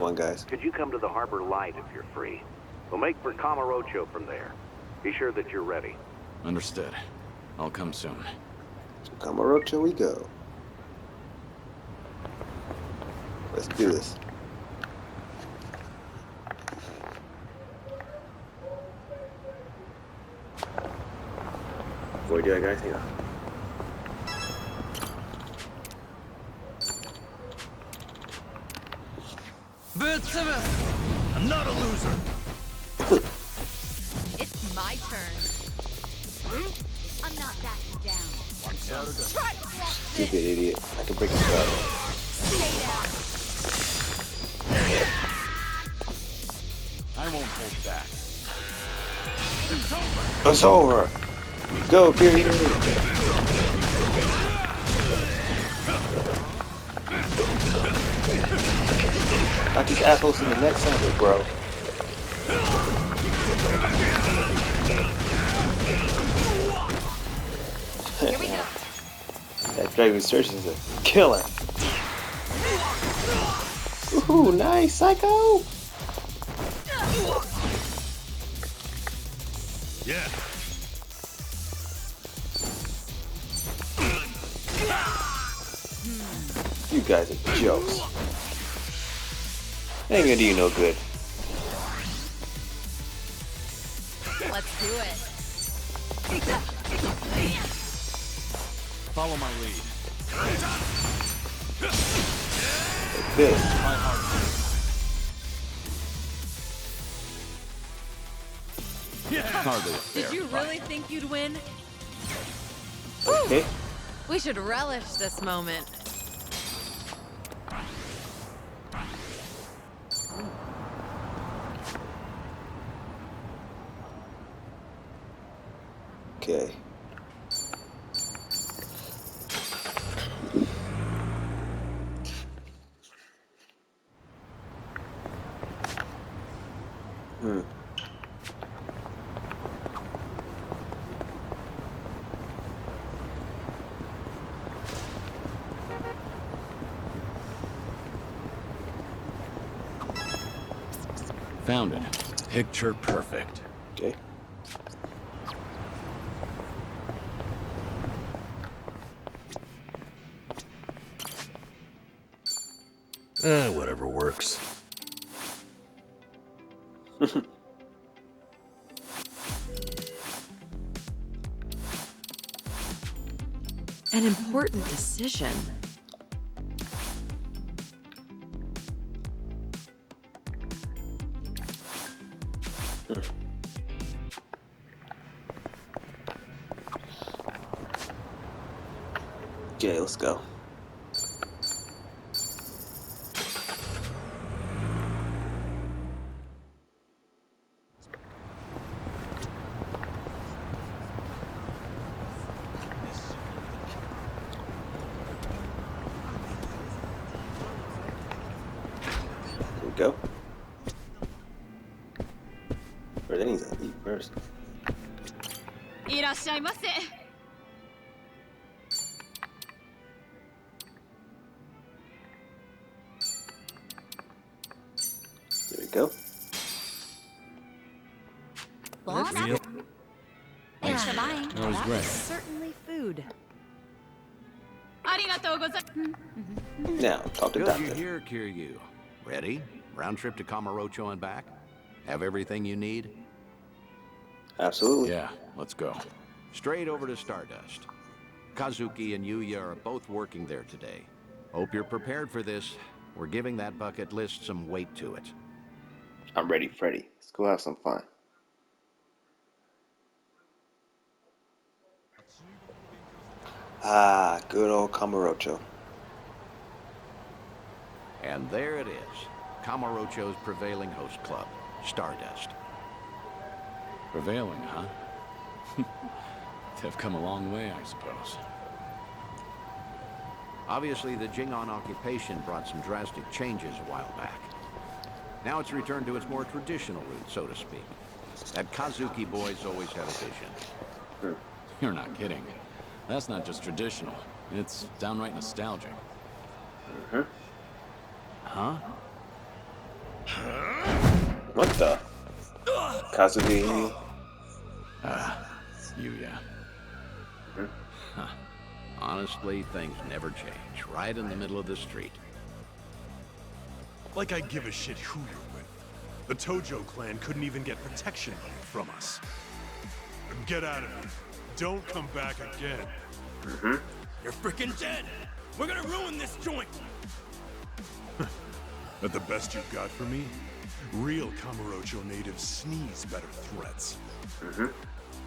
One, guys. Could you come to the Harbor Light if you're free? We'll make for Camarocho from there. Be sure that you're ready. Understood. I'll come soon. To Camarocho we go. Let's do this. Before we do that, guys, hang on. I'm not a loser. It's my turn. I'm not backing down. Try to block Stupid this. idiot. I can break his back. Stay down. I won't hold back. It's over. Go, period. Knock these assholes in the next center, bro. Here we go. That Dragon Resurgence is a killer. Ooh, nice, Psycho! Yeah. You guys are jokes. Ain't gonna do you no good. Let's do it. Follow my lead. Like this. Try harder. Hardly a fair Did you fight. really think you'd win? Okay. We should relish this moment. Okay. Hmm. Found it. Picture perfect. Okay. Whatever works. An important decision. Okay, let's go. Here we go. Or that needs to eat first. いらっしゃいませ。There we go. Boss? Real? Thanks for buying. That was That's great. certainly food. Now, talk to Good you're Doctor. here, Kiryu. Ready? Round trip to Camarocho and back? Have everything you need? Absolutely. Yeah, let's go. Straight over to Stardust. Kazuki and Yuya are both working there today. Hope you're prepared for this. We're giving that bucket list some weight to it. I'm ready, Freddy. Let's go have some fun. Ah, good old Camarocho. And there it is. Camarocho's prevailing host club, Stardust. Prevailing, huh? They've come a long way, I suppose. Obviously, the Jingon occupation brought some drastic changes a while back. Now it's returned to its more traditional roots, so to speak. That Kazuki boy's always had a vision. You're not kidding. That's not just traditional. It's downright nostalgic. Mm-hmm. Huh? What the? Kazuki? Yuya. Honestly, things never change. Right in the middle of the street. Like I give a shit who you're with. The Tojo clan couldn't even get protection money from us. Get out of here. Don't come back again. You're freaking dead! We're gonna ruin this joint! That the best you've got for me? Real Kamurocho natives sneeze better threats.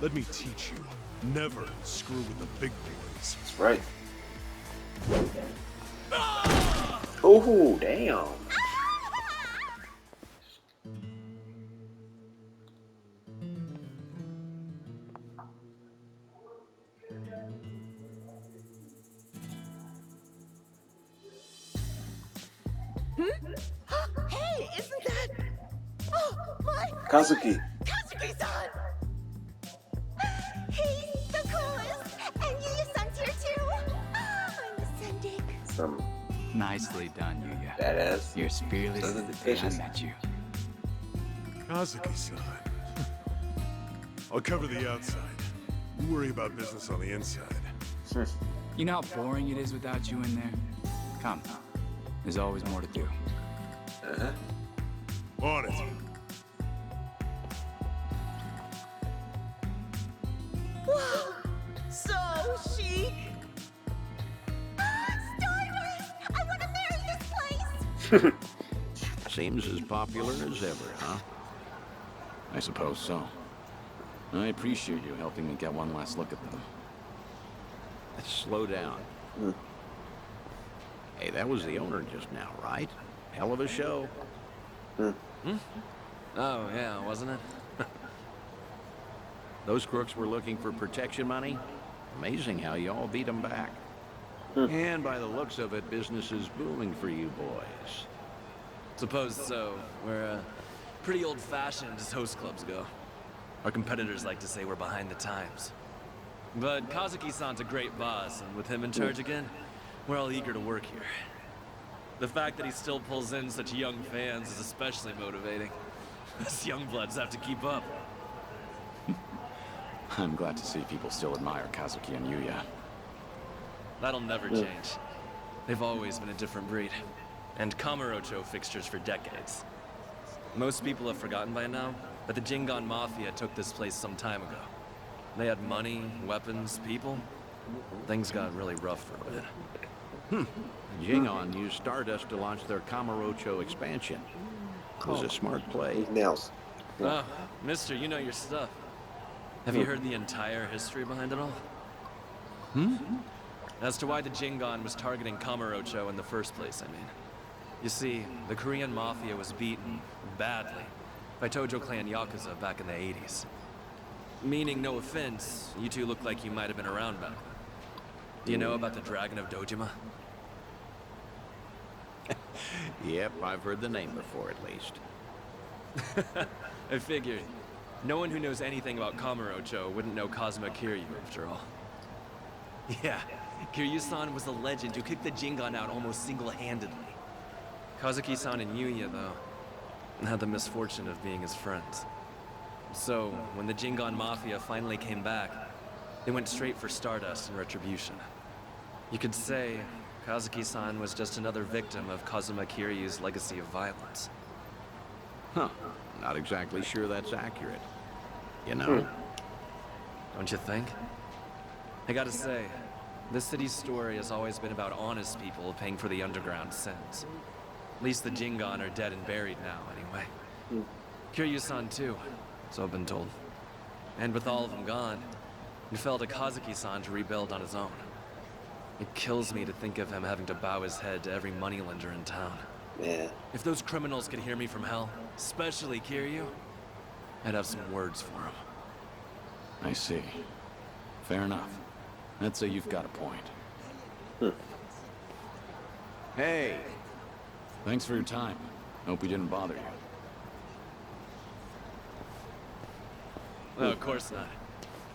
Let me teach you. Never screw with the big boys. That's right. Oh, damn. Hey, isn't that... Oh, my... Kazuki. Kazuki-san! He's the coolest! And Yuya-san's here too! I'm ascending. Some Nicely done, Yuya. badass. You're as fearless as the day I Vicious. met you. Kazuki-san. I'll cover the outside. You worry about business on the inside. You know how boring it is without you in there? Come. There's always more to do. On it. Whoa! So chic! Stardust! I want to marry this place! Seems as popular as ever, huh? I suppose so. I appreciate you helping me get one last look at them. Slow down. Hey, that was the owner just now, right? Hell of a show. Oh, yeah, wasn't it? Those crooks were looking for protection money. Amazing how you all beat them back. And by the looks of it, business is booming for you boys. Suppose so. We're pretty old-fashioned as host clubs go. Our competitors like to say we're behind the times. But Kazuki-san's a great boss, and with him in charge again, we're all eager to work here. The fact that he still pulls in such young fans is especially motivating. Us young bloods have to keep up. I'm glad to see people still admire Kazuki and Yuya. That'll never change. They've always been a different breed. And Kamurocho fixtures for decades. Most people have forgotten by now, but the Jingon Mafia took this place some time ago. They had money, weapons, people. Things got really rough for a bit. Jingon used Stardust to launch their Kamurocho expansion. It was a smart play. Nails. Oh, mister, you know your stuff. Have you heard the entire history behind it all? As to why the Jingon was targeting Kamurocho in the first place, I mean. You see, the Korean Mafia was beaten, badly, by Tojo Clan Yakuza back in the 80s. Meaning, no offense, you two look like you might have been around back then. Do you know about the Dragon of Dojima? Yep, I've heard the name before at least. I figured. No one who knows anything about Kamurocho wouldn't know Kazuma Kiryu, after all. Yeah, Kiryu-san was a legend who kicked the Jingon out almost single-handedly. Kazuki-san and Yuya, though, had the misfortune of being his friends. So, when the Jingon Mafia finally came back, they went straight for Stardust and retribution. You could say Kazuki-san was just another victim of Kazuma Kiryu's legacy of violence. Huh. Not exactly sure that's accurate. You know? Don't you think? I gotta say, this city's story has always been about honest people paying for the underground sins. At least the Jingon are dead and buried now, anyway. Kiryu-san too, so I've been told. And with all of them gone, it fell to Kazuki-san to rebuild on his own. It kills me to think of him having to bow his head to every moneylender in town. Yeah. If those criminals could hear me from hell, especially Kiryu, I'd have some words for him. I see. Fair enough. I'd say you've got a point. Hey, Thanks for your time. Hope we didn't bother you. No, of course not.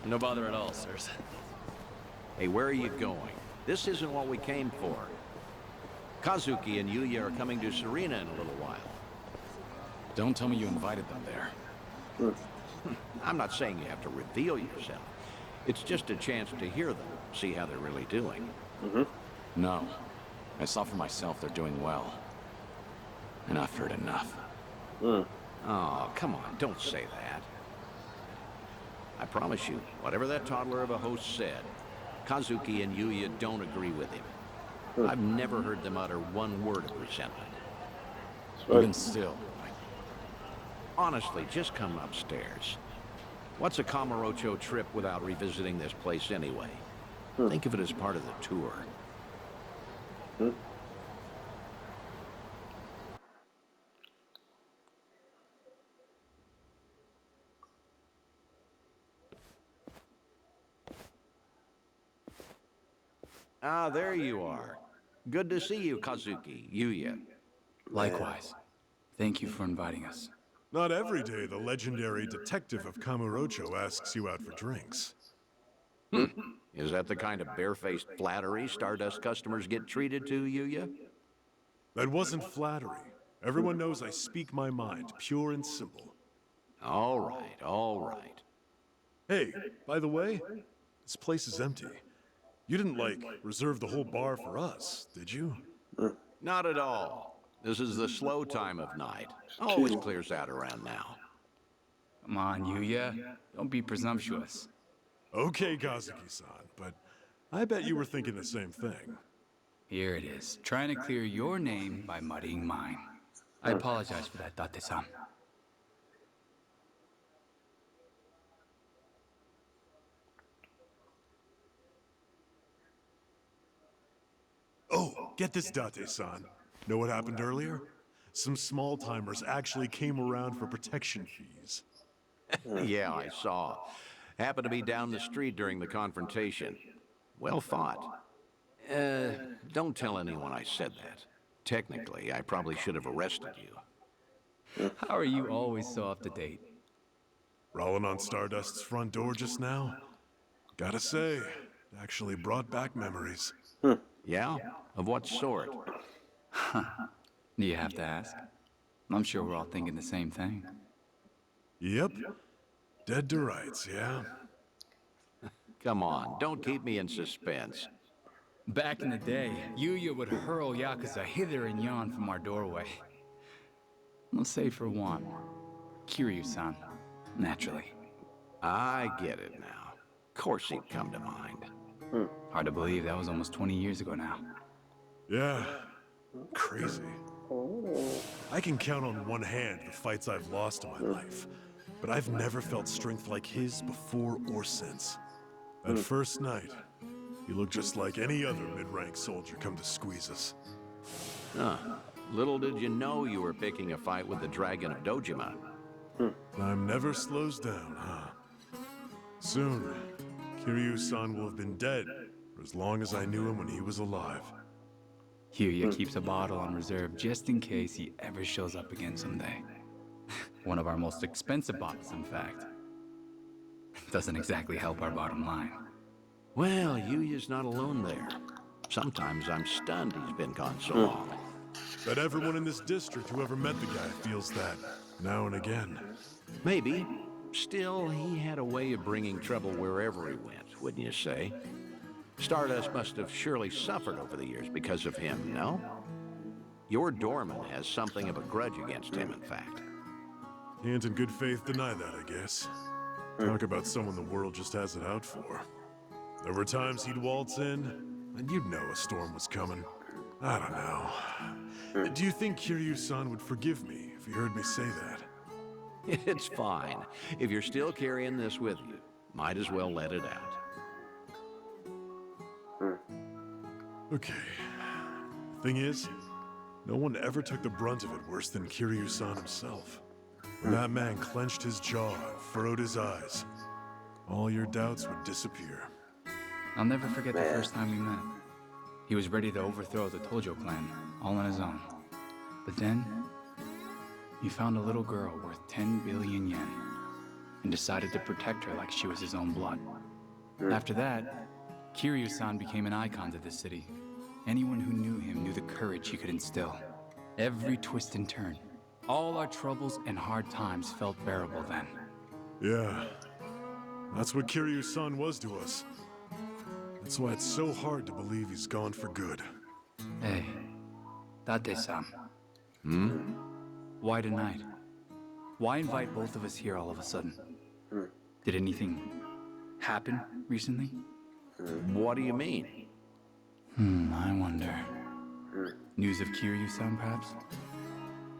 No bother at all, sirs. hey, where are you going? This isn't what we came for. Kazuki and Yuya are coming to Serena in a little while. Don't tell me you invited them there. I'm not saying you have to reveal yourself. It's just a chance to hear them, see how they're really doing. No. I saw for myself they're doing well. And I've heard enough. Oh, come on, don't say that. I promise you, whatever that toddler of a host said, Kazuki and Yuya don't agree with him. I've never heard them utter one word of resentment. Even still, Honestly, just come upstairs. What's a Kamurocho trip without revisiting this place anyway? Think of it as part of the tour. Ah, there you are. Good to see you, Kazuki, Yuya. Likewise. Thank you for inviting us. Not every day the legendary detective of Kamurocho asks you out for drinks. Is that the kind of barefaced flattery Stardust customers get treated to, Yuya? That wasn't flattery. Everyone knows I speak my mind, pure and simple. All right, all right. Hey, by the way, this place is empty. You didn't, like, reserve the whole bar for us, did you? Not at all. This is the slow time of night. Always clears out around now. Come on, Yuya. Don't be presumptuous. Okay, Kazuki-san, but I bet you were thinking the same thing. Here it is, trying to clear your name by muddying mine. I apologize for that, Date-san. Oh, get this, Date-san. Know what happened earlier? Some small-timers actually came around for protection fees. Yeah, I saw. Happened to be down the street during the confrontation. Well fought. Don't tell anyone I said that. Technically, I probably should have arrested you. How are you always so up to date? Rolling on Stardust's front door just now? Gotta say, it actually brought back memories. Yeah? Of what sort? Do you have to ask? I'm sure we're all thinking the same thing. Yep. Dead to rights, yeah? Come on, don't keep me in suspense. Back in the day, Yuya would hurl Yakuza hither and yon from our doorway. Let's say for one, Kiryu-san, naturally. I get it now. Of course he'd come to mind. Hard to believe that was almost 20 years ago now. Yeah. Crazy. I can count on one hand the fights I've lost in my life, but I've never felt strength like his before or since. That first night, he looked just like any other mid-rank soldier come to squeeze us. Little did you know you were picking a fight with the Dragon of Dojima. Time never slows down, huh? Soon, Kiryu-san will have been dead for as long as I knew him when he was alive. Yuya keeps a bottle on reserve just in case he ever shows up again someday. One of our most expensive bottles, in fact. Doesn't exactly help our bottom line. Well, Yuya's not alone there. Sometimes I'm stunned he's been gone so long. Bet everyone in this district who ever met the guy feels that, now and again. Maybe. Still, he had a way of bringing trouble wherever he went, wouldn't you say? Stardust must have surely suffered over the years because of him, no? Your doorman has something of a grudge against him, in fact. Can't in good faith deny that, I guess. Talk about someone the world just has it out for. There were times he'd waltz in, and you'd know a storm was coming. I don't know. Do you think Kiryu-san would forgive me if he heard me say that? It's fine. If you're still carrying this with you, might as well let it out. Okay. Thing is, no one ever took the brunt of it worse than Kiryu-san himself. When that man clenched his jaw and furrowed his eyes, all your doubts would disappear. I'll never forget the first time we met. He was ready to overthrow the Tojo clan, all on his own. But then, he found a little girl worth 10 billion yen, and decided to protect her like she was his own blood. After that, Kiryu-san became an icon to the city. Anyone who knew him knew the courage he could instill. Every twist and turn, All our troubles and hard times felt bearable then. Yeah. That's what Kiryu-san was to us. That's why it's so hard to believe he's gone for good. Hey, Date-san, Hmm? why tonight? Why invite both of us here all of a sudden? Did anything happen recently? What do you mean? I wonder. News of Kiryu-san, perhaps?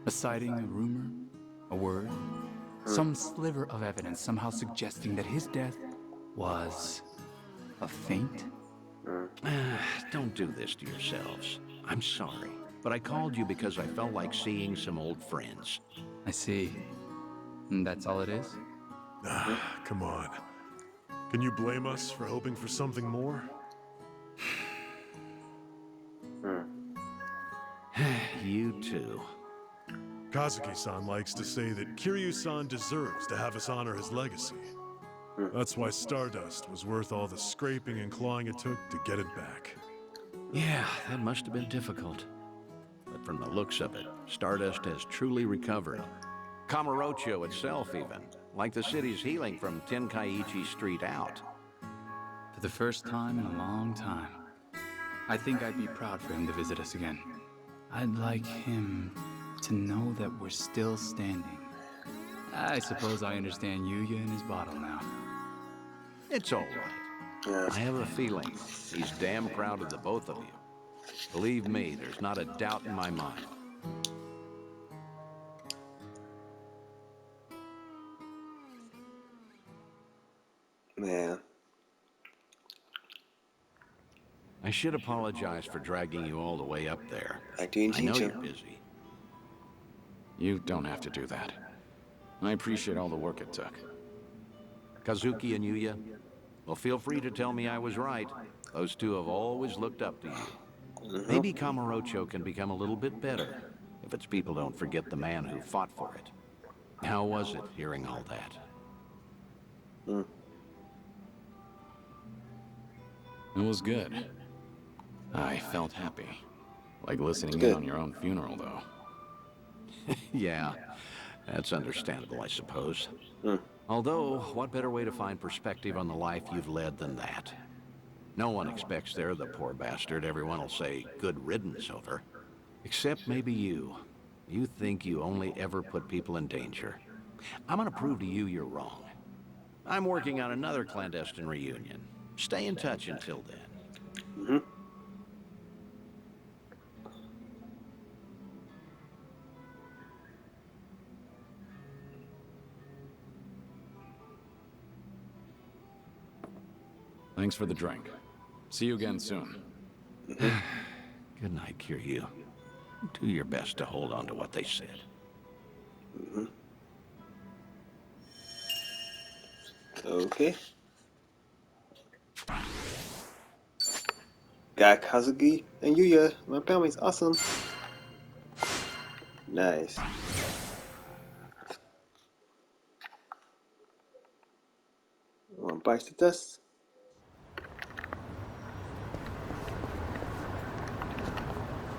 A sighting, a rumor, a word? Some sliver of evidence somehow suggesting that his death was a feint? Don't do this to yourselves. I'm sorry, but I called you because I felt like seeing some old friends. I see. And that's all it is? Come on. Can you blame us for hoping for something more? You too. Kazuki-san likes to say that Kiryu-san deserves to have us honor his legacy. That's why Stardust was worth all the scraping and clawing it took to get it back. Yeah, that must have been difficult. But from the looks of it, Stardust has truly recovered. Kamurocho itself even, like the city's healing from Tenkaichi Street out. For the first time in a long time. I think I'd be proud for him to visit us again. I'd like him to know that we're still standing. I suppose I understand Yuya and his bottle now. It's all right. I have a feeling he's damn proud of the both of you. Believe me, there's not a doubt in my mind. Man. I should apologize for dragging you all the way up there. I didn't I know teach you're him. busy. You don't have to do that. I appreciate all the work it took. Kazuki and Yuya, well, feel free to tell me I was right. Those two have always looked up to you. Maybe Kamurocho can become a little bit better if its people don't forget the man who fought for it. How was it hearing all that? It was good. I felt happy. Like listening in Good. on your own funeral, though. Yeah, that's understandable, I suppose. Although, what better way to find perspective on the life you've led than that? No one expects they're the poor bastard everyone will say good riddance over. Except maybe you. You think you only ever put people in danger. I'm gonna prove to you you're wrong. I'm working on another clandestine reunion. Stay in touch until then. Thanks for the drink. See you again soon. Good night, Kiryu. Do your best to hold on to what they said. Okay. Got Kazuki and Yuya. My family's awesome. Nice. One bites the dust.